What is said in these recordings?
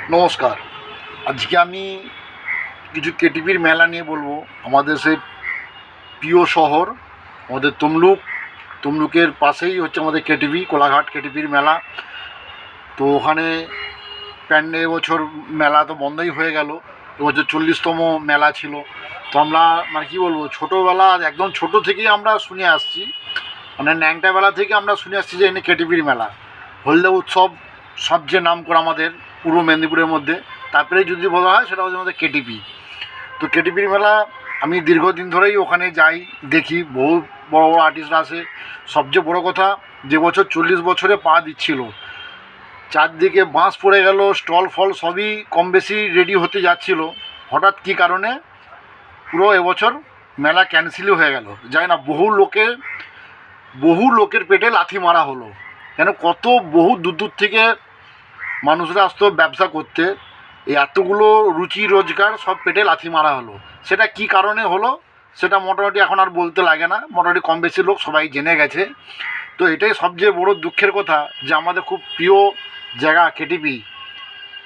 নমস্কার। আজকে আমি কিছু কেটিভির মেলা নিয়ে বলবো। আমাদের সেই প্রিয় শহর আমাদের তমলুকের পাশেই হচ্ছে আমাদের কেটিভি, কোলাঘাট কেটিভির মেলা। তো ওখানে এবছর মেলা তো বন্ধই হয়ে গেল। এবছর 40তম মেলা ছিল। তো আমরা মানে কী বলবো, ছোটোবেলা একদম ছোটো থেকেই আমরা শুনে আসছি, মানে ন্যাংটাবেলা থেকে আমরা শুনে আসছি যে এখানে কেটিভির মেলা, হলদে উৎসব সবচেয়ে নাম করা আমাদের পূর্ব মেদিনীপুরের মধ্যে। তারপরে যদি বলা হয় সেটা হচ্ছে আমাদের কেটিভি। তো কেটিভির মেলা আমি দীর্ঘদিন ধরেই ওখানে যাই, দেখি বহু বড় বড় আর্টিস্টরা আসে। সবচেয়ে বড় কথা, যে বছর 40 বছরে পা দিচ্ছিল, চারদিকে বাঁশ পড়ে গেল, স্টল ফল সবই কম বেশি রেডি হতে যাচ্ছিল, হঠাৎ কী কারণে পুরো এবছর মেলা ক্যান্সেলই হয়ে গেল। জানি না, বহু লোকের পেটে লাথি মারা হলো। কেন, কত বহু দূর দূর থেকে মানুষরা আসতো ব্যবসা করতে, এই এতগুলো রুচি রোজগার সব পেটে লাথি মারা হলো। সেটা কি কারণে হলো সেটা মোটামুটি এখন আর বলতে লাগে না, মোটামুটি কম বেশি লোক সবাই জেনে গেছে। তো এটাই সবচেয়ে বড় দুঃখের কথা, যে আমাদের খুব প্রিয় জায়গা কেটিভি,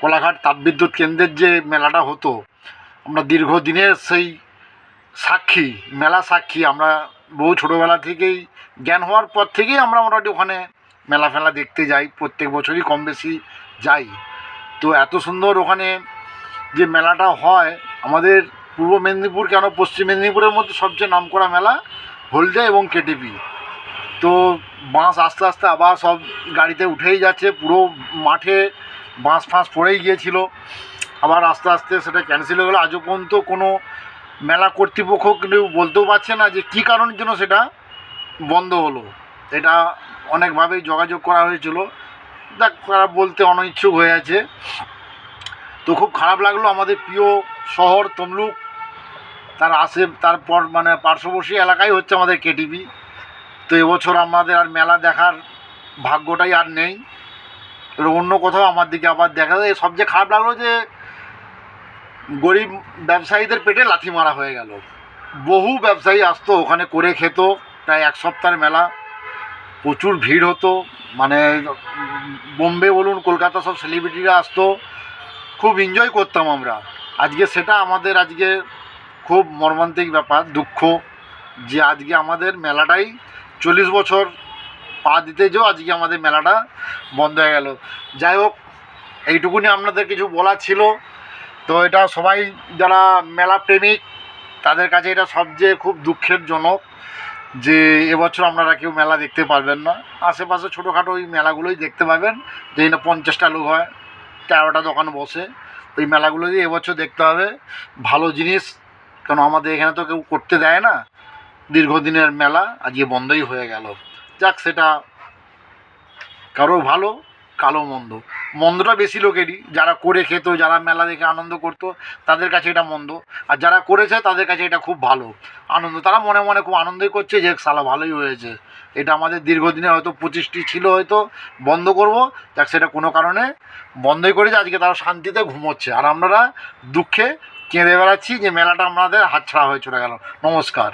কোলাঘাট তাপবিদ্যুৎ কেন্দ্রের যে মেলাটা হতো, আমরা দীর্ঘদিনের সেই সাক্ষী, মেলা সাক্ষী। আমরা বহু ছোটোবেলা থেকেই, জ্ঞান হওয়ার পর থেকেই আমরা মোটামুটি ওখানে মেলা ফেলা দেখতে যাই, প্রত্যেক বছরই কম বেশি যাই। তো এত সুন্দর ওখানে যে মেলাটা হয়, আমাদের পূর্ব মেদিনীপুর কেন পশ্চিম মেদিনীপুরের মধ্যে সবচেয়ে নামকরা মেলা হলদে এবং কেটিভি। তো বাঁশ আস্তে আস্তে আবার সব গাড়িতে উঠেই যাচ্ছে, পুরো মাঠে বাঁশ ফাঁস পড়েই গিয়েছিল, আবার আস্তে আস্তে সেটা ক্যান্সেল হয়ে গেলো। আজও পর্যন্ত কোনো মেলা কর্তৃপক্ষ কেউ বলতেও পারছে না যে কী কারণের জন্য সেটা বন্ধ হলো। এটা অনেকভাবেই যোগাযোগ করা হয়েছিল, দেখ তারা বলতে অনিচ্ছুক হয়ে আছে। তো খুব খারাপ লাগলো। আমাদের প্রিয় শহর তমলুক, তারপর মানে পার্শ্ববর্তী এলাকায় হচ্ছে আমাদের কেটিভি। তো এবছর আমাদের আর মেলা দেখার ভাগ্যটাই আর নেই, এবার অন্য কোথাও আমার দিকে আবার দেখা যায়। সবচেয়ে খারাপ লাগলো যে গরিব ব্যবসায়ীদের পেটে লাথি মারা হয়ে গেল। বহু ব্যবসায়ী আসতো ওখানে, করে খেত। প্রায় এক সপ্তাহের মেলা, প্রচুর ভিড় হতো, মানে বোম্বে বলুন, কলকাতা সব সেলিব্রিটিরা আসতো, খুব এনজয় করতাম আমরা। আজকে সেটা আমাদের আজকে খুব মর্মান্তিক ব্যাপার, দুঃখ, যে আজকে আমাদের মেলাটাই 40 বছর পা দিতে যেও আজকে আমাদের মেলাটা বন্ধ হয়ে গেল। যাই হোক, এইটুকুনি আপনাদের কিছু বলার ছিল। তো এটা সবাই যারা মেলা প্রেমিক তাদের কাছে এটা সবচেয়ে খুব দুঃখের জনক, যে এবছর আপনারা কেউ মেলা দেখতে পারবেন না। আশেপাশে ছোটোখাটো ওই মেলাগুলোই দেখতে পাবেন, যেখানে 50টা লোক হয়, 13টা দোকান বসে। ওই মেলাগুলোই এবছর দেখতে হবে, ভালো জিনিস। কেন আমাদের এখানে তো কেউ করতে দেয় না। দীর্ঘদিনের মেলা আজকে বন্ধই হয়ে গেল। যাক, সেটা কারো ভালো, কালো মন্দ, মন্দটা বেশি লোকেরই। যারা করে খেত, যারা মেলা দেখে আনন্দ করতো, তাদের কাছে এটা মন্দ। আর যারা করেছে তাদের কাছে এটা খুব ভালো, আনন্দ। তারা মনে মনে খুব আনন্দই করছে যে সালা ভালোই হয়েছে। এটা আমাদের দীর্ঘদিনে হয়তো 25টি ছিল, হয়তো বন্ধ করব, যাক সেটা কোনো কারণে বন্ধই করেছে। আজকে তারা শান্তিতে ঘুমোচ্ছে, আর আমরা দুঃখে কেঁদে বেড়াচ্ছি যে মেলাটা আমাদের হাতছাড়া হয়ে চলে গেল। নমস্কার।